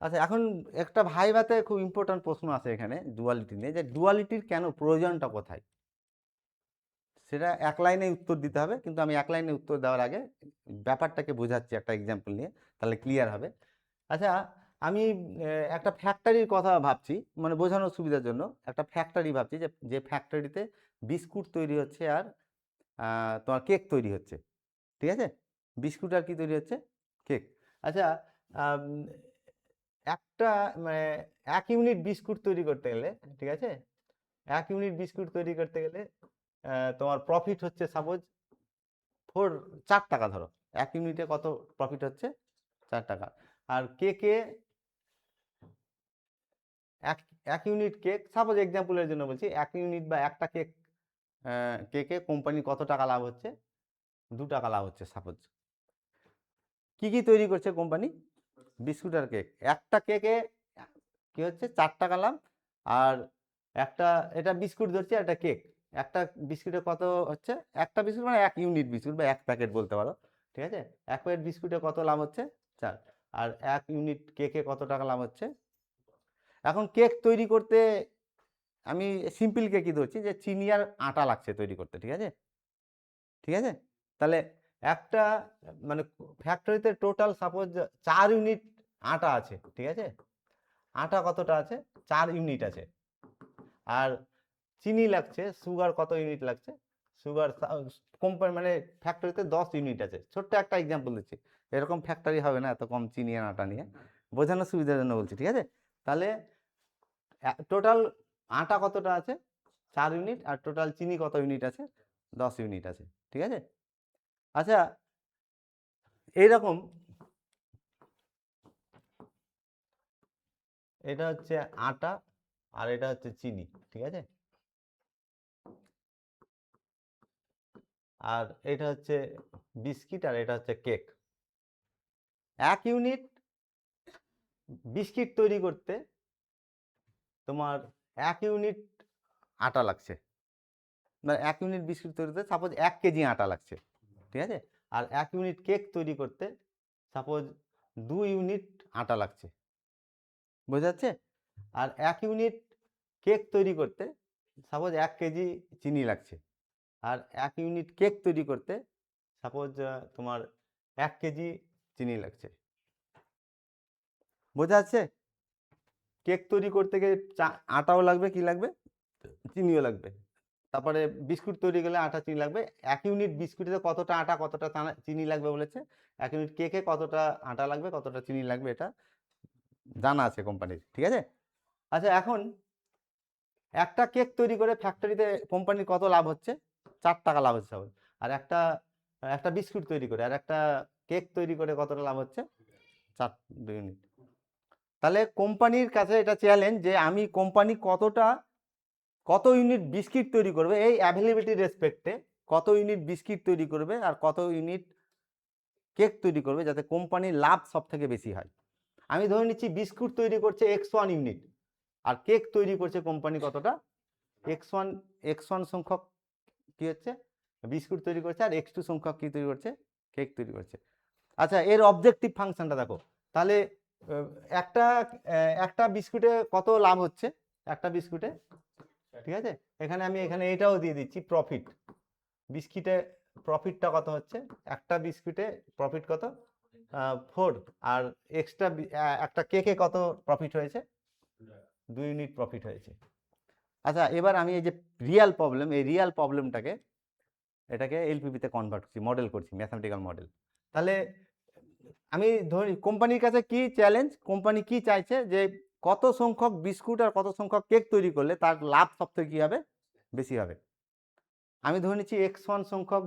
আচ্ছা, এখন একটা ভাইভাতে খুব ইম্পর্ট্যান্ট প্রশ্ন আছে এখানে ডুয়ালিটি নিয়ে, যে ডুয়ালিটির কেন প্রয়োজনটা কোথায়, সেটা এক লাইনে উত্তর দিতে হবে। কিন্তু আমি এক লাইনে উত্তর দেওয়ার আগে ব্যাপারটাকে বোঝাচ্ছি একটা এক্সাম্পল নিয়ে, তাহলে ক্লিয়ার হবে। আচ্ছা, আমি একটা ফ্যাক্টরির কথা ভাবছি, মানে বোঝানোর সুবিধার জন্য একটা ফ্যাক্টরি ভাবছি, যে যে ফ্যাক্টরিতে বিস্কুট তৈরি হচ্ছে আর তোমার কেক তৈরি হচ্ছে, ঠিক আছে? বিস্কুট আর কি তৈরি হচ্ছে? কেক। আচ্ছা, আম, একটা মানে 1 ইউনিট বিস্কুট তৈরি করতে গেলে, ঠিক আছে, 1 ইউনিট বিস্কুট তৈরি করতে গেলে তোমার প্রফিট হচ্ছে সাপোজ 4 টাকা ধরো। 1 ইউনিটে কত প্রফিট হচ্ছে? 4 টাকা। আর কেকে এক এক ইউনিট কেক, সাপোজ এক্সাম্পলের জন্য বলছি, 1 ইউনিট বা একটা কেক কেকে কোম্পানি কত টাকা লাভ হচ্ছে? 2 টাকা লাভ হচ্ছে সাপোজ। কি কি তৈরি করছে কোম্পানি? বিস্কুট আর কেক। একটা কেকে কি হচ্ছে? 4 টাকা লাভ। আর একটা, এটা বিস্কুট ধরছি, একটা কেক, একটা বিস্কুটে কত হচ্ছে? একটা বিস্কুট মানে 1 ইউনিট বিস্কুট বা 1 প্যাকেট বলতে পারো, ঠিক আছে? 1 প্যাকেট বিস্কুটে কত লাভ হচ্ছে? 4। আর 1 ইউনিট কেকে কত টাকা লাভ হচ্ছে? এখন কেক তৈরি করতে আমি সিম্পল কেকই ধরছি, যে চিনি আর আটা লাগছে তৈরি করতে, ঠিক আছে? ঠিক আছে, তাহলে একটা মানে ফ্যাক্টরিতে টোটাল সাপোজ 4 ইউনিট আটা আছে, ঠিক আছে? আটা কতটা আছে? 4 ইউনিট আছে। আর চিনি লাগছে, সুগার কত ইউনিট লাগছে? সুগার কোম্পানি মানে ফ্যাক্টরিতে 10 ইউনিট আছে। ছোট্ট একটা এক্সাম্পল দিচ্ছি, এরকম ফ্যাক্টরি হবে না এত কম চিনি আর আটা নিয়ে, বোঝানোর সুবিধার জন্য বলছি, ঠিক আছে? তাহলে টোটাল আটা কতটা আছে? 4 ইউনিট। আর টোটাল চিনি কত ইউনিট আছে? 10 ইউনিট আছে, ঠিক আছে? আচ্ছা, এইরকম, এটা হচ্ছে আটা আর এটা হচ্ছে চিনি, ঠিক আছে? আর এটা হচ্ছে বিস্কিট আর এটা হচ্ছে কেক। 1 ইউনিট বিস্কিট তৈরি করতে তোমার 1 ইউনিট আটা লাগছে, মানে 1 ইউনিট বিস্কুট তৈরি করতে সাপোজ 1 কেজি আটা লাগছে, ঠিক আছে? আর 1 ইউনিট কেক তৈরি করতে সাপোজ 2 ইউনিট আটা লাগছে, বোঝা যাচ্ছে? আর 1 ইউনিট কেক তৈরি করতে সাপোজ 1 কেজি চিনি লাগছে। আর 1 ইউনিট কেক তৈরি করতে সাপোজ তোমার 1 কেজি চিনি লাগছে, বোঝা যাচ্ছে? কেক তৈরি করতে গিয়ে আটাও লাগবে, কি লাগবে? চিনিও লাগবে। তারপরে বিস্কুট তৈরি গেলে আটা চিনি লাগবে। 1 ইউনিট বিস্কুটে কতটা আটা কতটা চিনি লাগবে বলেছে, 1 ইউনিট কেকে কতটা আটা লাগবে কতটা চিনি লাগবে, এটা জানা আছে কোম্পানির, ঠিক আছে? আচ্ছা, এখন একটা কেক তৈরি করে ফ্যাক্টরিতে কোম্পানির কত লাভ হচ্ছে? 4 টাকা লাভ হচ্ছে সবাই। আর একটা একটা বিস্কুট তৈরি করে আর একটা কেক তৈরি করে কতটা লাভ হচ্ছে? 2 ইউনিট। তাহলে কোম্পানির কাছে এটা চ্যালেঞ্জ, যে আমি কোম্পানি কত ইউনিট বিস্কিট তৈরি করবে এই অ্যাভেলেবিলিটি রেসপেক্টে, কত ইউনিট বিস্কিট তৈরি করবে আর কত ইউনিট কেক তৈরি করবে, যাতে কোম্পানির লাভ সব থেকে বেশি হয়। আমি ধরে নিচ্ছি বিস্কুট তৈরি করছে x1 ইউনিট, আর কেক তৈরি করছে কোম্পানি কতটা? x1 সংখ্যক কি হচ্ছে বিস্কুট তৈরি করছে, আর x2 সংখ্যক কি তৈরি করছে? কেক তৈরি করছে। আচ্ছা, এর অবজেক্টিভ ফাংশনটা দেখো। তাহলে একটা একটা বিস্কুটে কত লাভ হচ্ছে? একটা বিস্কুটে, ঠিক আছে? এখানে এটাও দিয়ে দিচ্ছি, প্রফিট। বিস্কিটে প্রফিটটা কত হচ্ছে? একটা বিস্কুটে প্রফিট কত? 4। আর এক্সট্রা একটা কেকে কত প্রফিট হয়েছে? 2 ইউনিট প্রফিট হয়েছে। আচ্ছা, এবার আমি এই যে রিয়াল প্রবলেম, এই রিয়াল প্রবলেমটাকে এটাকে এলপিপিতে কনভার্ট করছি, মডেল করছি, ম্যাথমেটিক্যাল মডেল। তাহলে আমি ধরি কোম্পানির কাছে কি চ্যালেঞ্জ, কোম্পানি কি চাইছে, যে কত সংখ্যক বিস্কুট আর কত সংখ্যক কেক তৈরি করলে তার লাভ সবথেকে কি হবে? বেশি হবে। আমি ধরে নিচ্ছি x1 সংখ্যক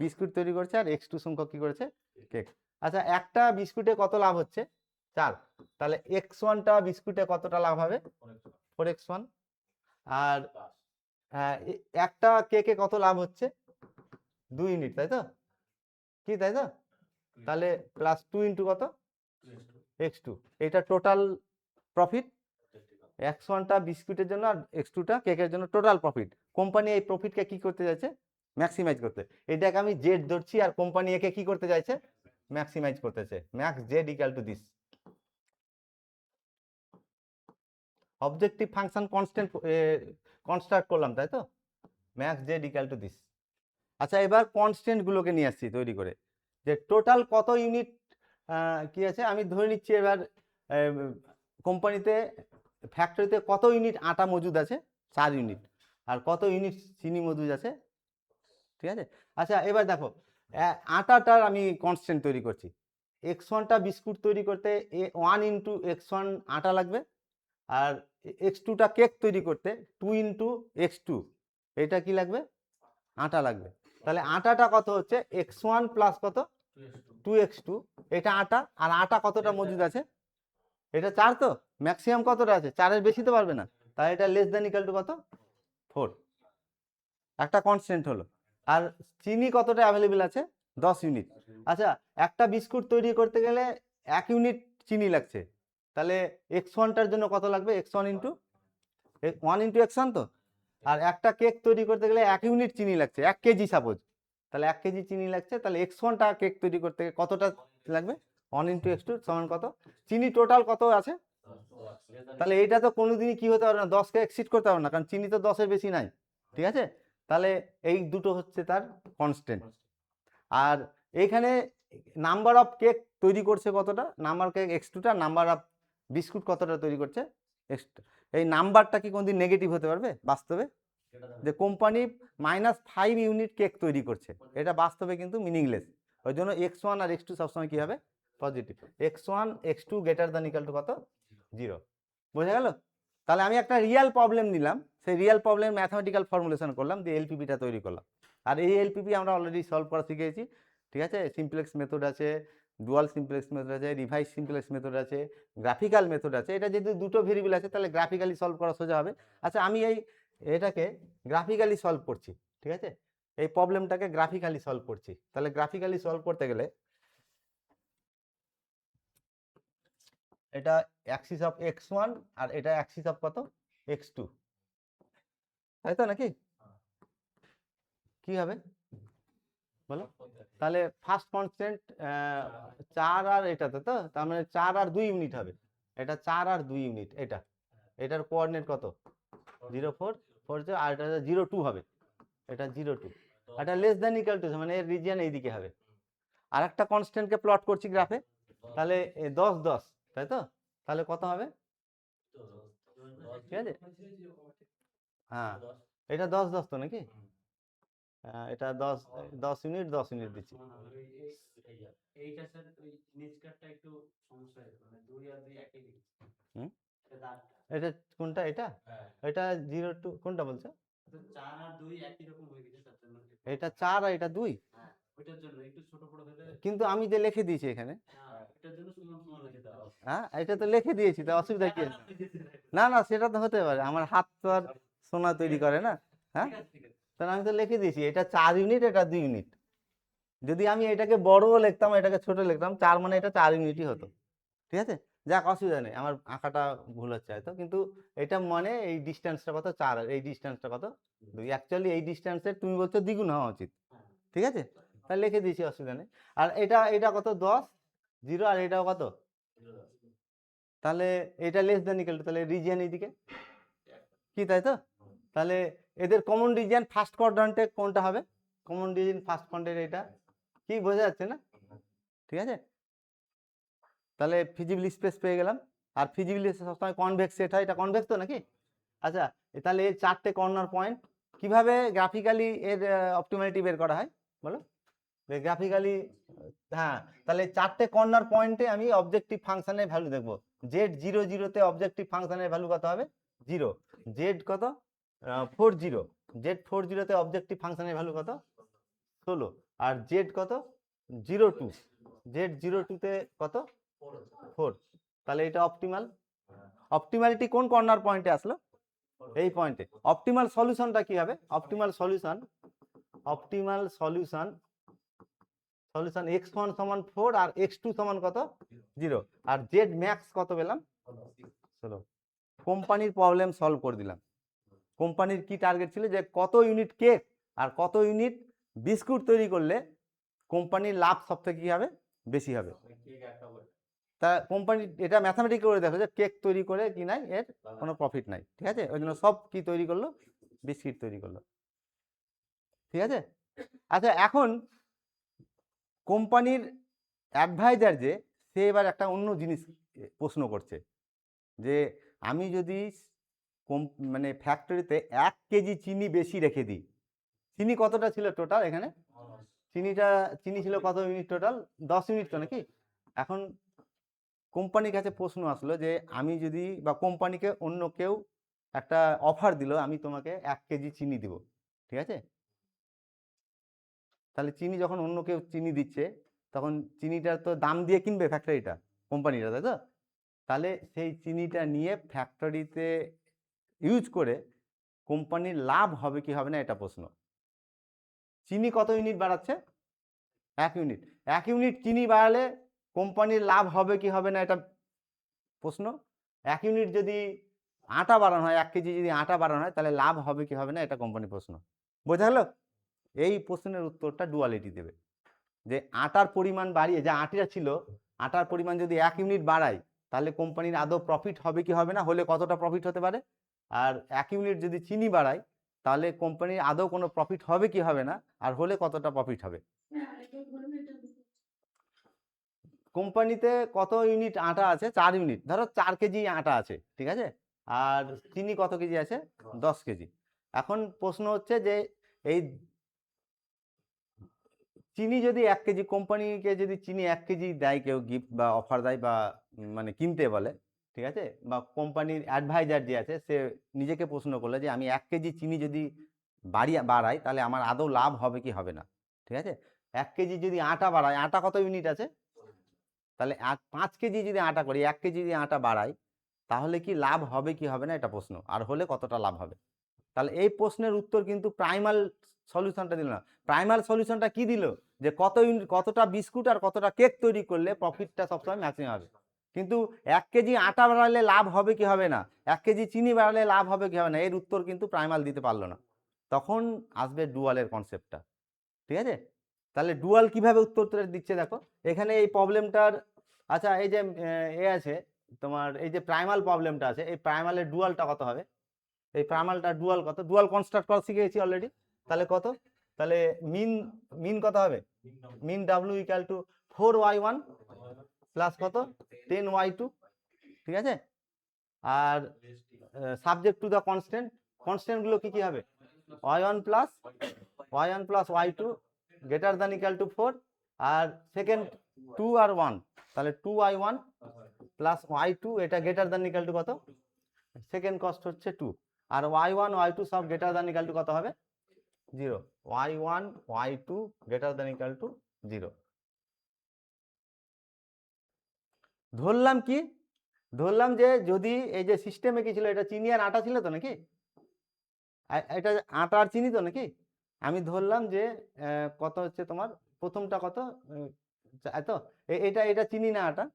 বিস্কুট তৈরি করছে আর x2 সংখ্যক কি করেছে? কেক। আচ্ছা, একটা বিস্কুটে কত লাভ হচ্ছে? 4। তাহলে x1টা বিস্কুটে কতটা লাভ হবে? 4x1। আর একটা কেকে কত লাভ হচ্ছে? 2 ইউনিট, তাই তো? কি, তাই তো? তাহলে প্লাস 2 ইন্টু কত? x2। এটা টোটাল প্রফিট। x1টা বিস্কুটের জন্য আর x2টা কেকের জন্য টোটাল প্রফিট। কোম্পানি এই প্রফিটকে কি করতে চাইছে? ম্যাক্সিমাইজ করতে। এটাকে আমি জেড ধরছি, আর কোম্পানি একে কি করতে চাইছে? ম্যাক্সিমাইজ করতেছে। Max Z equal to this. Objective function constant construct করলাম, তাই তো, max Z equal to this. আচ্ছা, এবার কনস্ট্যান্ট গুলোকে নিয়ে আসছি তৈরি করে, যে টোটাল কত ইউনিট কি আছে, আমি ধরে নিচ্ছি এবার কোম্পানিতে ফ্যাক্টরিতে কত ইউনিট আটা মজুদ আছে, 4 ইউনিট, আর কত ইউনিট চিনি মজুদ আছে, ঠিক আছে। আচ্ছা, এবার দেখো আটাটার আমি কনস্ট্যান্ট তৈরি করছি, x1টা বিস্কুট তৈরি করতে 1 ইন্টু x1 আটা লাগবে, আর x2টা কেক তৈরি করতে 2 ইন্টু x2 এটা কি লাগবে, আটা লাগবে। তাহলে আটাটা কত হচ্ছে x1 প্লাস কত 2x2, এটা আটা, আর আটা কতটা মজুদ আছে, এটা 4, তো ম্যাক্সিমাম কতটা আছে, 4-এর বেশি তো পারবে না, তাই এটা লেস দেন ইকুয়াল টু কত 4, একটা কনস্ট্যান্ট হলো। আর চিনি কতটা অ্যাভেলেবেল আছে, 10 ইউনিট। আচ্ছা, একটা বিস্কুট তৈরি করতে গেলে 1 ইউনিট চিনি লাগছে, তাহলে x1টার জন্য কত লাগবে, x1 ইন্টু 1 ইন্টু x1 তো, আর একটা কেক তৈরি করতে গেলে 1 ইউনিট চিনি লাগছে, 1 কেজি সাপোজ, তাহলে 1 কেজি চিনি লাগছে, তাহলে x1টা কেক তৈরি করতে কতটা লাগবে, 1 ইন্টু x2 সমান কত, চিনি টোটাল কত আছে, তাহলে এইটা তো কোনোদিনই কি হতে পারবে না, 10কে এক্সিড করতে পারবে না, কারণ চিনি তো 10-এর বেশি নাই, ঠিক আছে। তাহলে এই দুটো হচ্ছে তার কনস্ট্যান্ট। আর এইখানে নাম্বার অফ কেক তৈরি করছে কতটা, নাম্বার কেক x2টা, নাম্বার অফ বিস্কুট কতটা তৈরি করছে x2, এই নাম্বারটা কি কোনদিন নেগেটিভ হতে পারবে বাস্তবে, যে কোম্পানি -5 ইউনিট কেক তৈরি করছে, এটা বাস্তবে কিন্তু মিনিংলেস, ওই জন্য x1 আর x2 সবসময় কি হবে, positive, x1 x2 greater than equal to কত 0, বোঝা গেল। তাহলে আমি একটা রিয়েল প্রবলেম নিলাম, সেই রিয়েল প্রবলেম ম্যাথমেটিক্যাল ফর্মুলেশন করলাম, দিয়ে এলপিপিটা তৈরি করলাম, আর এই এলপিপি আমরা অলরেডি সলভ করা শিখেছি, ঠিক আছে। সিমপ্লেক্স মেথড আছে, ডুয়াল সিমপ্লেক্স মেথড আছে, রিভাইস সিমপ্লেক্স মেথড আছে, গ্রাফিক্যাল মেথড আছে, এটা যেহেতু দুটো ভেরিয়েবল আছে তাহলে গ্রাফিক্যালি সলভ করা সোজা হবে। আচ্ছা, আমি এটাকে গ্রাফিক্যালি সলভ করছি, ঠিক আছে, এই প্রবলেমটাকে গ্রাফিক্যালি সলভ করছি, তাহলে গ্রাফিক্যালি সলভ করতে গেলে এটা অ্যাক্সিস অফ x1 আর এটা অ্যাক্সিস অফ কত x2, তাই তো নাকি, কি হবে বলো, তাহলে ফার্স্ট কনস্ট্যান্ট 4 আর এটাতে, তো তার মানে 4 আর 2 ইউনিট হবে, এটা 4 আর 2 ইউনিট, এটার কোঅর্ডিনেট কত 0 4 4 আর এটা 0 2 হবে, এটা 0 2, এটা লেস দ্যান ইকুয়াল টু, মানে এর রিজিয়ন এইদিকে হবে। আর একটা কনস্ট্যান্টকে প্লট করছি গ্রাফে, তাহলে 10 10, তাই তো, তাহলে কত হবে, ঠিক আছে, হ্যাঁ এটা 10 10 তো নাকি, এটা 10 10 ইউনিট 10 ইউনিট দিচ্ছি, এটা কোনটা, এটা 0 2 কোনটা বলছো, এটা 4 আর এটা 2, কিন্তু আমি যে লিখে দিয়েছি এখানে, হ্যাঁ এটা তো লিখে দিয়েছি, তো অসুবিধা কি আছে, না না সেটা তো হতে পারে, আমার হাত তো আর সোনা তৈরি করে না, হ্যাঁ, তাহলে আমি তো লিখে দিয়েছি এটা 4 ইউনিট, এটা 2 ইউনিট, যদি আমি এটাকে বড়ও লিখতাম এটাকে ছোট লিখতাম 4, মানে এটা 4 ইউনিটই হতো, ঠিক আছে। যাক, অসুবিধা নেই, আমার আঁকাটা ভুল হচ্ছে হয়তো, কিন্তু এটা মানে এই ডিস্টেন্সটা কত 4, আর এই ডিস্টেন্সটা কত 2, অ্যাকচুয়ালি এই ডিস্টেন্সের তুমি বলছো দ্বিগুণ হওয়া উচিত, ঠিক আছে, তাহলে লিখে দিয়েছি, অসুবিধা নেই। আর এটা কত 10 0, আর এটাও কত, তাহলে এটা লেস দেন ইকুয়াল টু, তাহলে রিজিয়ন এইদিকে কি, তাই তো, তাহলে এদের কমন রিজিয়ন ফার্স্ট কোয়াড্রান্টে কোনটা হবে, কমন রিজিয়ন ফার্স্ট কোয়াড্রান্টে এটা কি, বোঝা যাচ্ছে না, ঠিক আছে। তাহলে ফিজিবল স্পেস পেয়ে গেলাম, আর ফিজিবল স্পেস সবসময় কনভেক্স সেট হয়, এটা কনভেক্স তো নাকি। আচ্ছা, তাহলে এর 4টে কর্নার পয়েন্ট, কিভাবে গ্রাফিক্যালি এর অপটিমালিটি বের করা হয় বলো, গ্রাফিক্যালি, হ্যাঁ, তাহলে 4টে কর্নার পয়েন্টে আমি অবজেক্টিভ ফাংশনের ভ্যালু দেখব, জেড 0 0 তে অবজেক্টিভ ফাংশনের ভ্যালু কত হবে 0, জেড কত 40, জেড 40 তে অবজেক্টিভ ফাংশনের ভ্যালু কত 16, আর জেড কত 0 2, জেড 0 2 তে কত 4, তাহলে এটা অপটিমাল, অপটিমালিটি কোন কর্নার পয়েন্টে আসলো, এই পয়েন্টে। অপটিমাল সলিউশনটা কি হবে, অপটিমাল সলিউশন x1 সমান 4 আর x2 সমান কত 0, আর জেড ম্যাক্স কত পেলাম, চলো কোম্পানির প্রবলেম সলভ করে দিলাম। কোম্পানির কি টার্গেট ছিল, যে কত ইউনিট কেক আর কত ইউনিট বিস্কুট তৈরি করলে কোম্পানির লাভ সব থেকে কি হবে, বেশি হবে, তা কোম্পানি এটা ম্যাথামেটিক করে দেখো যে কেক তৈরি করে কি নাই, এর কোনো প্রফিট নাই, ঠিক আছে, ওই জন্য সব কি তৈরি করলো, বিস্কিট তৈরি করলো, ঠিক আছে। আচ্ছা, এখন কোম্পানির অ্যাডভাইজার যে, সে এবার একটা অন্য জিনিস প্রশ্ন করছে যে আমি যদি মানে ফ্যাক্টরিতে 1 কেজি চিনি বেশি রেখে দিই, চিনি কতটা ছিল টোটাল এখানে, চিনি ছিল কত ইউনিট টোটাল, 10 ইউনিট তো নাকি। এখন কোম্পানির কাছে প্রশ্ন আসলো যে আমি যদি, বা কোম্পানিকে অন্য কেউ একটা অফার দিল, আমি তোমাকে 1 কেজি চিনি দিব, ঠিক আছে। তাহলে চিনি যখন অন্য কেউ চিনি দিচ্ছে, তখন চিনিটার তো দাম দিয়ে কিনবে ফ্যাক্টরিটা, কোম্পানিটা, তাই তো। তাহলে সেই চিনিটা নিয়ে ফ্যাক্টরিতে ইউজ করে কোম্পানির লাভ হবে কি হবে না, এটা প্রশ্ন। চিনি কত ইউনিট বাড়াচ্ছে, 1 ইউনিট, 1 ইউনিট চিনি বাড়ালে কোম্পানির লাভ হবে কি হবে না, এটা প্রশ্ন। 1 ইউনিট যদি আটা বাড়ানো হয়, 1 কেজি যদি আটা বাড়ানো হয়, তাহলে লাভ হবে কি হবে না, এটা কোম্পানির প্রশ্ন। বোঝা গেল? এই প্রশ্নের উত্তরটা ডুয়ালিটি দেবে, যে আটার পরিমাণ বাড়িয়ে, যা আটিটা ছিল, আটার পরিমাণ যদি 1 ইউনিট বাড়ায়, তাহলে কোম্পানির আদৌ প্রফিট হবে কি হবে না, হলে কতটা প্রফিট হতে পারে। আর 1 ইউনিট যদি চিনি বাড়ায়, তাহলে কোম্পানির আদৌ কোনো প্রফিট হবে কি হবে না, আর হলে কতটা প্রফিট হবে। কোম্পানিতে কত ইউনিট আটা আছে, 4 ইউনিট, ধরো 4 কেজি আটা আছে, ঠিক আছে, আর চিনি কত কেজি আছে, 10 কেজি। এখন প্রশ্ন হচ্ছে যে এই চিনি যদি 1 কেজি, কোম্পানিকে যদি চিনি 1 কেজি দেয়, কেউ গিফট বা অফার দেয়, বা মানে কিনতে বলে, ঠিক আছে, বা কোম্পানির অ্যাডভাইজার যে আছে, সে নিজেকে প্রশ্ন করলো যে আমি 1 কেজি চিনি যদি বাড়াই, তাহলে আমার আদৌ লাভ হবে কি হবে না, ঠিক আছে। 1 কেজি যদি আটা বাড়ায়, আটা কত ইউনিট আছে, তাহলে 5 কেজি যদি আটা করি, 1 কেজি যদি আটা বাড়াই, তাহলে কি লাভ হবে কি হবে না, এটা প্রশ্ন, আর হলে কতটা লাভ হবে। তাহলে এই প্রশ্নের উত্তর কিন্তু প্রাইমাল সলিউশনটা দিল না। প্রাইমাল সলিউশনটা কি দিল, যে কত ইউনিট, কতটা বিস্কুট আর কতটা কেক তৈরি করলে প্রফিটটা সবসময় ম্যাচিং হবে। কিন্তু 1 কেজি আটা বাড়ালে লাভ হবে কি হবে না, 1 কেজি চিনি বাড়ালে লাভ হবে কি হবে না, এর উত্তর কিন্তু প্রাইমাল দিতে পারলো না। তখন আসবে ডুয়ালের কনসেপ্টটা, ঠিক আছে। তাহলে ডুয়াল কিভাবে উত্তর দিচ্ছে দেখো, এখানে এই প্রবলেমটার, আচ্ছা এই যে এ আছে তোমার, এই যে প্রাইমাল প্রবলেমটা আছে, এই প্রাইমালের ডুয়ালটা কত হবে, এই প্রাইমালটা ডুয়াল কত, ডুয়াল কনস্ট্রাক্ট করা শিখে গেছি অলরেডি। তাহলে কত, তাহলে মিন মিন কত হবে, min W equal to 4y1 plus কত 10y2, ঠিক আছে। আর subject to the constant, constant গুলো কি কি হবে, y1 plus y2 greater than equal to 4, আর সেকেন্ড 2 আর 1, তাহলে 2y1 প্লাস y2, এটা গ্রেটার দ্যান ইকুয়াল টু কত, সেকেন্ড কস্ট হচ্ছে 2, আর y1 y2 সব গ্রেটার দ্যান ইকুয়াল টু কত হবে, 0, y1 y2 greater than equal two 0। ধরলাম কি, ধরলাম যে যদি এই যে সিস্টেমে কি ছিল, এটা চিনি আর আটা ছিল তো নাকি, এটা আটা আর চিনি তো নাকি, আমি ধরলাম যে কত হচ্ছে তোমার, প্রথমটা কত, তো এটা এটা চিনি না আটা,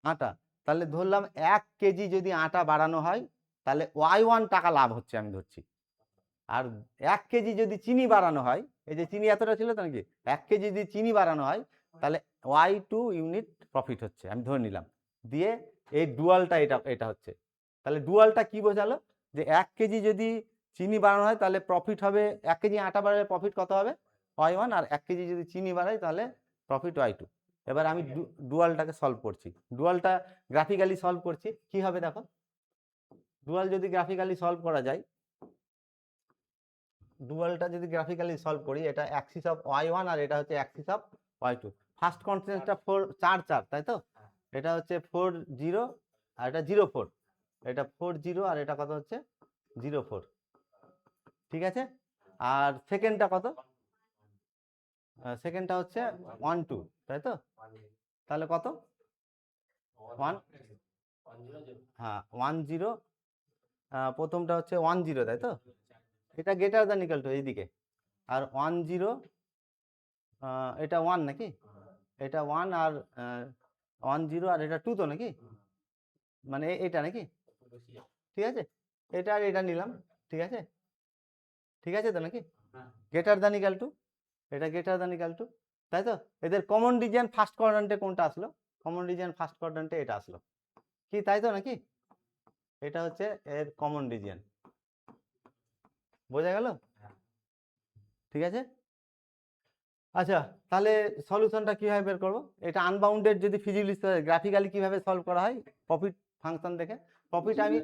আটা, তাহলে ধরলাম 1 কেজি যদি আটা বাড়ানো হয়, তাহলে y1 টাকা লাভ হচ্ছে, আমি ধরছি। আর 1 কেজি যদি চিনি বাড়ানো হয়, এই যে চিনি এতটা ছিল তো নাকি, 1 কেজি যদি চিনি বাড়ানো হয়, তাহলে y2 ইউনিট প্রফিট হচ্ছে, আমি ধরে নিলাম। দিয়ে এই ডুয়ালটা, এটা এটা হচ্ছে, তাহলে ডুয়ালটা কি বোঝালো, যে 1 কেজি যদি চিনি বাড়ানো হয়, তাহলে প্রফিট হবে, 1 কেজি আটা বাড়ালে প্রফিট কত হবে, y1, আর 1 কেজি যদি চিনি বাড়াই, তাহলে প্রফিট y2। এবার আমি ডুয়ালটাকে সলভ করছি, ডুয়ালটা গ্রাফিক্যালি সলভ করছি, কি হবে দেখো, ডুয়াল যদি গ্রাফিক্যালি সলভ করা যায়, ডুয়ালটা যদি গ্রাফিক্যালি সলভ করি, এটা অ্যাক্সিস অফ y1 আর এটা হচ্ছে অ্যাক্সিস অফ y2। ফার্স্ট কনস্ট্যান্টটা 4 4 4, তাই তো, এটা হচ্ছে 4 0, আর এটা 0 4, এটা 4 0, আর এটা কত হচ্ছে 0 4, ঠিক আছে। আর সেকেন্ডটা কত, সেকেন্ডটা হচ্ছে 1 2, তাই তো, তাহলে কত 1, হ্যাঁ 1 0, প্রথমটা হচ্ছে 1 0, তাই তো, এটা গ্রেটার দ্যান ইকুয়াল টু এইদিকে, আর 1 0, এটা 1 নাকি, এটা 1, আর 1 0, আর এটা 2 তো নাকি, মানে এটা নাকি, ঠিক আছে, এটা আর এটা নিলাম, ঠিক আছে, ঠিক আছে তো নাকি, গ্রেটার দ্যান ইকুয়াল টু, এটা গ্রেটার দ্যান ইকুয়াল টু, তাই তো? এদের কমন রিজিয়ন ফার্স্ট কোয়াড্রান্টে কোনটা আসলো? কমন রিজিয়ন ফার্স্ট কোয়াড্রান্টে এটা আসলো, কি তাই তো নাকি? এটা হচ্ছে এর কমন রিজিয়ন, বোঝা গেল? ঠিক আছে। আচ্ছা, তাহলে সলিউশনটা কিভাবে বের করব? এটা আনবাউন্ডেড যদি ফিজিবিলিটি গ্রাফিক্যালি কিভাবে সলভ করা হয়, প্রফিট ফাংশন দেখে। প্রফিট আমি,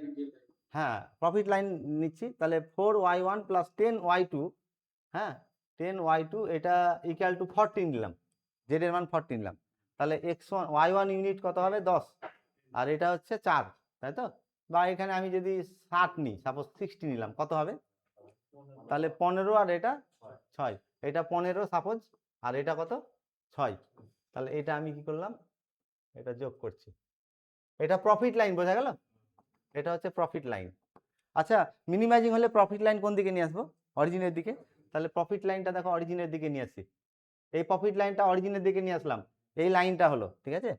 হ্যাঁ প্রফিট লাইন নিচ্ছি, তাহলে 4y1 প্লাস 10y2, হ্যাঁ 10y2 এটা ইকুয়াল টু 14 নিলাম, জেড এর মান 14 নিলাম, তাহলে x1 y1 ইউনিট কত হবে 10, আর এটা হচ্ছে 4, তাই তো? বা এখানে আমি যদি 60 নিই, সাপোজ 60 নিলাম, কত হবে? তাহলে 15 আর এটা 6, এটা 15 সাপোজ, আর এটা কত 6, তাহলে এটা আমি কি করলাম, এটা যোগ করছি, এটা প্রফিট লাইন, বোঝা গেল? এটা হচ্ছে প্রফিট লাইন। আচ্ছা, মিনিমাইজিং হলে প্রফিট লাইন কোন দিকে নিয়ে আসবো? অরিজিনের দিকে। তাহলে প্রফিট লাইনটা দেখো অরিজিনের দিকে নিয়ে আসি, এই প্রফিট লাইনটা অরিজিনের দিকে নিয়ে আসলাম, এই লাইনটা হলো, ঠিক আছে?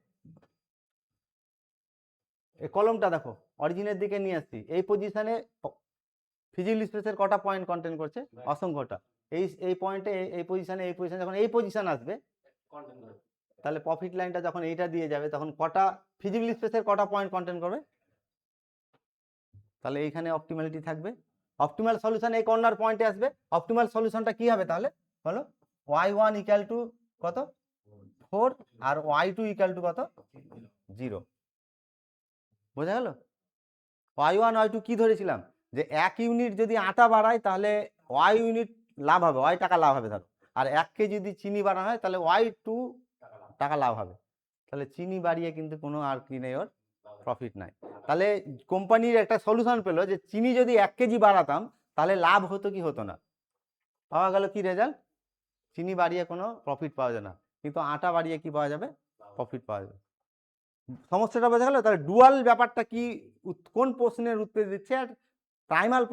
এই কলমটা দেখো অরিজিনের দিকে নিয়ে আসছি, এই পজিশনে ফিজিক্যাল স্পেসের কটা পয়েন্ট কন্টেন করছে? অসংখ্যটা। এই পয়েন্টে এই পজিশনে যখন এই পজিশন আসবে, তাহলে প্রফিট লাইনটা যখন এইটা দিয়ে যাবে তখন কটা ফিজিক্যাল স্পেসের কটা পয়েন্ট কন্টেন করবে? তাহলে এইখানে অপটিমালিটি থাকবে, অপটিমাল সলিউশন এই কর্নার পয়েন্টে আসবে। অপটিমাল সলিউশনটা কি হবে তাহলে? বলো, y1 ইকুয়াল টু কত 4, আর y2 ইকুয়াল টু কত 0, বোঝা গেল? y1 y2 কি ধরেছিলাম, যে 1 ইউনিট যদি আটা বাড়ায় তাহলে y ইউনিট লাভ হবে, y টাকা লাভ হবে ধরো, আর 1 কেজি যদি চিনি বাড়ানো হয় তাহলে y2 টাকা লাভ হবে। তাহলে চিনি বাড়িয়ে কিন্তু কোনো আর কি নেই, ওর প্রফিট নাই। তাহলে কোম্পানির একটা সলিউশন পেলো যে চিনি যদি 1 কেজি বাড়াতাম তাহলে লাভ হতো কি হতো না? পাওয়া গেল কি রেজাল্ট? চিনি বাড়িয়ে কোনো প্রফিট পাওয়া যায় না, কিন্তু আটা বাড়িয়ে কি পাওয়া যাবে? প্রফিট পাওয়া যাবে। সমস্যাটা বোঝা গেল? তাহলে ডুয়াল ব্যাপারটা কি, কোন প্রশ্নের উত্তর দিচ্ছে, আর প্রাইমাল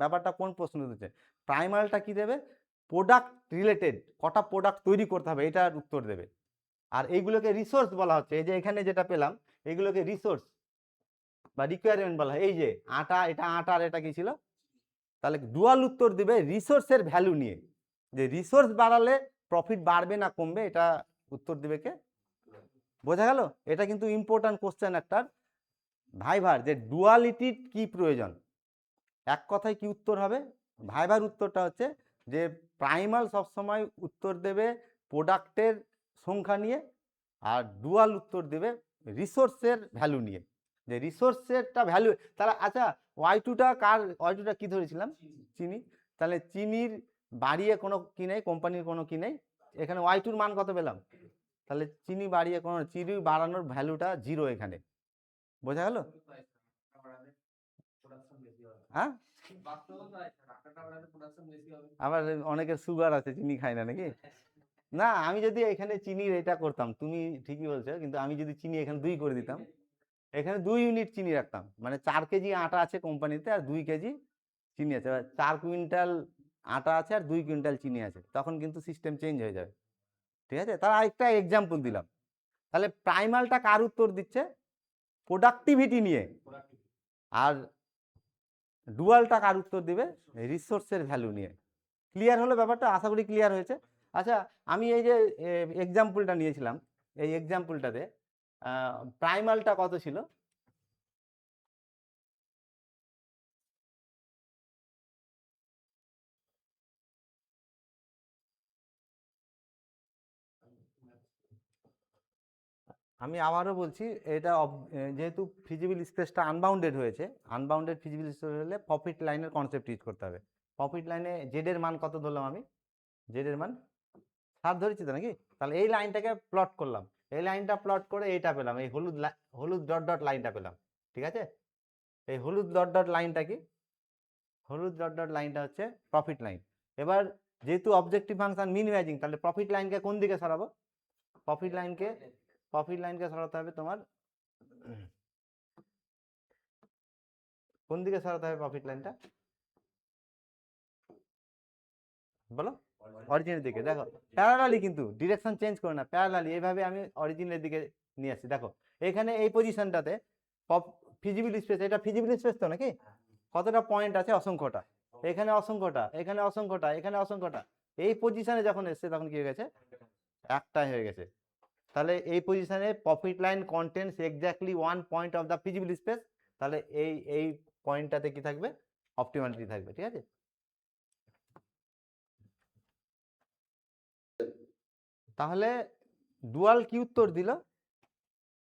ব্যাপারটা কোন প্রশ্ন দিচ্ছে? প্রাইমালটা কি দেবে? প্রোডাক্ট রিলেটেড, কটা প্রোডাক্ট তৈরি করতে হবে এটার উত্তর দেবে। আর এইগুলোকে রিসোর্স বলা হচ্ছে, এই যে এখানে যেটা পেলাম এগুলোকে রিসোর্স বা রিকোয়ারমেন্ট বলা হয়। এই যে আটা, এটা আটা আর এটা কি ছিল? তাহলে ডুয়াল উত্তর দিবে রিসোর্সের ভ্যালু নিয়ে, যে রিসোর্স বাড়ালে প্রফিট বাড়বে না কমবে, এটা উত্তর দিবে কে? বোঝা গেল? এটা কিন্তু ইম্পর্টেন্ট কোশ্চেন একটা ভাইভার, যে ডুয়ালিটির কি প্রয়োজন, এক কথায় কি উত্তর হবে? ভাইভার উত্তরটা হচ্ছে যে প্রাইমাল সবসময় উত্তর দেবে প্রোডাক্টের সংখ্যা নিয়ে, আর ডুয়াল উত্তর দেবে রিসোর্সের ভ্যালু নিয়ে, যে রিসোর্সেরটা ভ্যালু। তাহলে আচ্ছা, y2টা কার, y2টা কি ধরেছিলাম? চিনি। তাহলে চিনির বাড়িয়ে কোনো কি নেই, কোম্পানির কোনো কি নেই, এখানে y2র মান কত পেলাম? তাহলে চিনি বাড়িয়ে কোনো, চিনি বাড়ানোর ভ্যালুটা 0 এখানে, বোঝা গেল? হ্যাঁ, আবার অনেকের সুগার আছে, চিনি খায় না নাকি? না, আমি যদি এখানে চিনির এটা করতাম, তুমি ঠিকই বলছো, কিন্তু আমি যদি চিনি এখানে 2 করে দিতাম, এখানে 2 ইউনিট চিনি রাখতাম, মানে 4 কেজি আটা আছে কোম্পানিতে আর 2 কেজি চিনি আছে, 4 কুইন্টাল আটা আছে আর 2 কুইন্টাল চিনি আছে, তখন কিন্তু সিস্টেম চেঞ্জ হয়ে যাবে। ঠিক আছে, তার আরেকটা এক্সাম্পল দিলাম। তাহলে প্রাইমালটা কার উত্তর দিচ্ছে? প্রোডাক্টিভিটি নিয়ে। আর ডুয়ালটা কার উত্তর দিবে? রিসোর্সের ভ্যালু নিয়ে। ক্লিয়ার হলো ব্যাপারটা? আশা করি ক্লিয়ার হয়েছে। আচ্ছা, আমি এই যে এক্সাম্পলটা নিয়েছিলাম, এই এক্সাম্পলটাতে প্রাইমালটা কত ছিল? আমি আবারও বলছি, এটা যেহেতু ফিজিবল স্পেসটা আনবাউন্ডেড হয়েছে, আনবাউন্ডেড ফিজিবল স্পেস হলে প্রফিট লাইনের কনসেপ্ট ইউজ করতে হবে। প্রফিট লাইনে জেড এর মান কত ধরলাম আমি? জেড এর মান 7 ধরেছি তো নাকি? তাহলে এই লাইনটাকে প্লট করলাম, এই লাইনটা প্লট করে এইটা পেলাম, এই হলুদ ডট ডট লাইনটা পেলাম। ঠিক আছে, এই হলুদ ডট ডট লাইনটা কি? হলুদ ডট ডট লাইনটা হচ্ছে প্রফিট লাইন। এবার যেহেতু অবজেক্টিভ ফাংশন মিনিমাইজিং, তাহলে প্রফিট লাইনকে কোন দিকে সরাবো? প্রফিট লাইনকে সরাতে হবে তোমার কোন দিকে সরাতে হবে? প্রফিট লাইনটা বলো। অরিজিনের দিকে। দেখো প্যারালালি, কিন্তু ডিরেকশন চেঞ্জ করে না, প্যারালালি এইভাবে আমি অরিজিনের দিকে নিয়ে আসছি। দেখো এখানে এই পজিশনটাতে ফিজিবল স্পেস, এটা ফিজিবল স্পেস তো নাকি? কতটা পয়েন্ট আছে? অসংখ্যটা। এখানে অসংখ্যটা, এখানে অসংখ্যটা, এখানে অসংখ্যটা। এই পজিশনে যখন এসছে তখন কি হয়ে গেছে? একটাই হয়ে গেছে। তাহলে এই পজিশনে profit line contents exactly 1 point of the feasible space. তাহলে এই পয়েন্টটাতে কি থাকবে? অপটিমালিটি থাকবে, ঠিক আছে। তাহলে ডুয়াল কি উত্তর দিল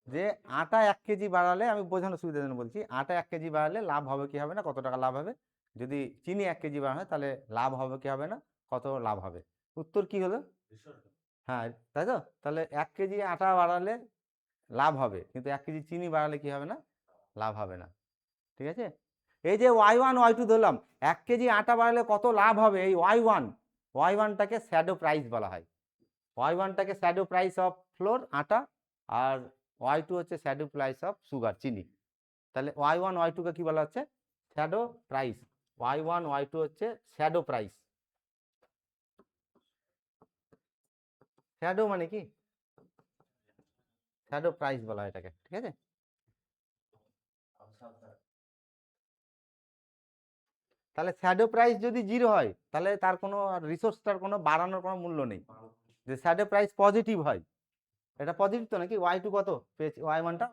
যে আটা 1 কেজি বাড়ালে, আমি বোঝানোর সুবিধার জন্য বলছি, আটা 1 কেজি বাড়ালে লাভ হবে কি হবে না, কত টাকা লাভ হবে। যদি চিনি 1 কেজি বাড়ানো হয় তাহলে লাভ হবে কি হবে না, কত লাভ হবে। উত্তর কি হলো? হ্যাঁ, তাই তো। তাহলে 1 কেজি আটা বাড়ালে লাভ হবে, কিন্তু 1 কেজি চিনি বাড়ালে কি হবে না, লাভ হবে না, ঠিক আছে। এই যে Y1 Y2 ধরলাম, 1 কেজি আটা বাড়ালে কত লাভ হবে, এই Y1টাকে শ্যাডো প্রাইস বলা হয়। Y1টাকে শ্যাডো প্রাইস অফ ফ্লোর আটা, আর Y2 হচ্ছে শ্যাডো প্রাইস অফ সুগার চিনি। তাহলে Y1 Y2কে কি বলা হচ্ছে? Shadow price. Y1 Y2 হচ্ছে শ্যাডো প্রাইস। শ্যাডো মানে কি? শ্যাডো প্রাইস বলা হয় এটাকে, ঠিক আছে। তাহলে শ্যাডো প্রাইস যদি 0 হয় তাহলে তার কোনো রিসোর্সটার কোনো বাড়ানোর কোনো মূল্য নেই। যে শ্যাডো প্রাইস পজিটিভ হয়, এটা পজিটিভ তো নাকি, Y2 কত পেয়েছি, Y1টা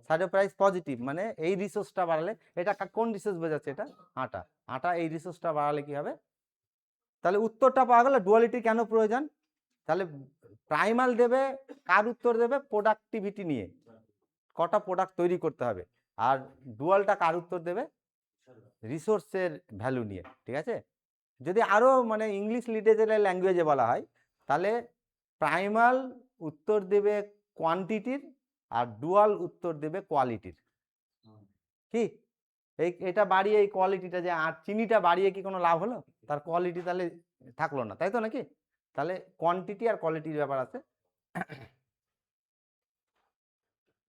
শ্যাডো প্রাইস পজিটিভ, মানে এই রিসোর্সটা বাড়ালে, এটা কোন রিসোর্স বোঝাচ্ছে, এটা আটা এই রিসোর্সটা বাড়ালে কি হবে। তাহলে উত্তরটা পাওয়া গেল ডুয়ালিটি কেন প্রয়োজন। তাহলে প্রাইমাল দেবে, কার উত্তর দেবে, প্রোডাক্টিভিটি নিয়ে, কটা প্রোডাক্ট তৈরি করতে হবে। আর ডুয়ালটা কার উত্তর দেবে, রিসোর্সের ভ্যালু নিয়ে, ঠিক আছে। যদি আরো মানে ইংলিশ লিটারেচারের ল্যাঙ্গুয়েজে বলা হয়, তাহলে প্রাইমাল উত্তর দেবে কোয়ান্টিটির, আর ডুয়াল উত্তর দেবে কোয়ালিটির। কি এটা বাড়িয়ে এই কোয়ালিটিটা, যে আর চিনিটা বাড়িয়ে কি কোনো লাভ হলো, তার কোয়ালিটি তাহলে থাকলো না, তাই তো নাকি। তাহলে কোয়ান্টিটি আর কোয়ালিটির ব্যাপার আছে।